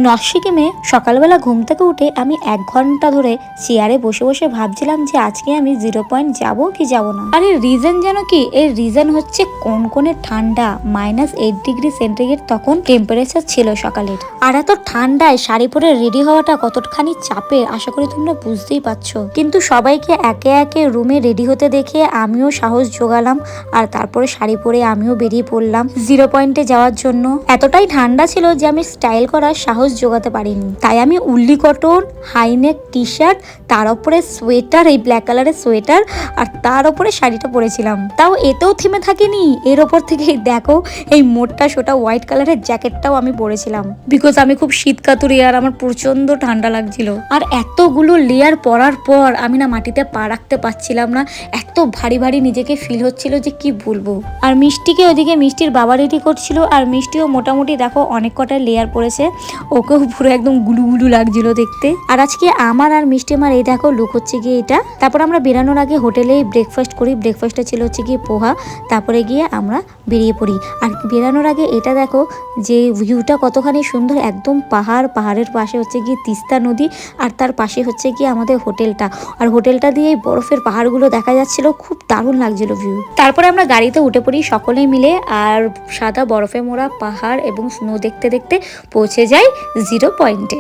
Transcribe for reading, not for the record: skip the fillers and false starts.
North সিকিমে সকালবেলা ঘুম থেকে উঠে আমি 1 ঘন্টা ধরে চেয়ারে বসে বসে ভাবছিলাম যে আজকে আমি 0 পয়েন্ট যাবো কি যাবো না। আর এর রিজন যেন কি, এর রিজন হচ্ছে কনকনে ঠান্ডা, -8 ডিগ্রি সেন্টিগ্রেড তখন টেম্পারেচার ছিল সকালের। আর এত ঠান্ডায় শাড়ি পরে রেডি হওয়াটা কতখানি চাপের আশা করি তোমরা বুঝতেই পারছো। কিন্তু সবাইকে একে একে রুমে রেডি হতে দেখে আমিও সাহস জোগালাম, আর তারপরে শাড়ি পরে আমিও বেরিয়ে পড়লাম 0 পয়েন্টে যাওয়ার জন্য। এতটাই ঠান্ডা ছিল যে আমি স্টাইল করার সাহস জোগাতে পারিনি, তাই আমি উল্লি কটন হাইনেক টি শার্ট, তার উপরে সোয়েটার, এই ব্ল্যাক কালারের সোয়েটার, আর তার উপরে শাড়িটা পরেছিলাম। তাও এতেও থেমে থাকিনি, এর ওপর থেকে দেখো এই মোটা সোটা হোয়াইট কালারের জ্যাকেটটাও আমি পরেছিলাম, বিকজ আমি খুব শীত কাতুরি আর আমার প্রচন্ড ঠান্ডা লাগছিল। আর এতগুলো লেয়ার পরার পর আমি না মাটিতে পা রাখতে পারছিলাম না, এত ভারী ভারী নিজেকে ফিল হচ্ছিল যে কি বলবো। আর মিষ্টিকে ওদিকে মিষ্টির বাবা রেডি করছিল, আর মিষ্টিও মোটামুটি দেখো অনেক কটা লেয়ার পরেছে, ওকেও পুরো একদম গুলু গুলু লাগছিল দেখতে। আর আজকে আমার আর মিষ্টি আমার এই দেখো লুক হচ্ছে গিয়ে এটা। তারপর আমরা বেরানোর আগে হোটেলেই ব্রেকফাস্ট করি, ব্রেকফাস্টে ছিল হচ্ছে গিয়ে পোহা, তারপরে গিয়ে আমরা বেরিয়ে পড়ি। আর বেরানোর আগে এটা দেখো যে ভিউটা কতখানি সুন্দর, একদম পাহাড়ের পাশে হচ্ছে গিয়ে তিস্তা নদী, আর তার পাশে হচ্ছে গিয়ে আমাদের হোটেলটা, আর হোটেলটা দিয়ে বরফের পাহাড়গুলো দেখা যাচ্ছিল, খুব দারুণ লাগছিল ভিউ। তারপরে আমরা গাড়িতে উঠে পড়ি সকলেই মিলে, আর সাদা বরফে মোড়া পাহাড় এবং স্নো দেখতে দেখতে পৌঁছে যাই 0 পয়েন্টে।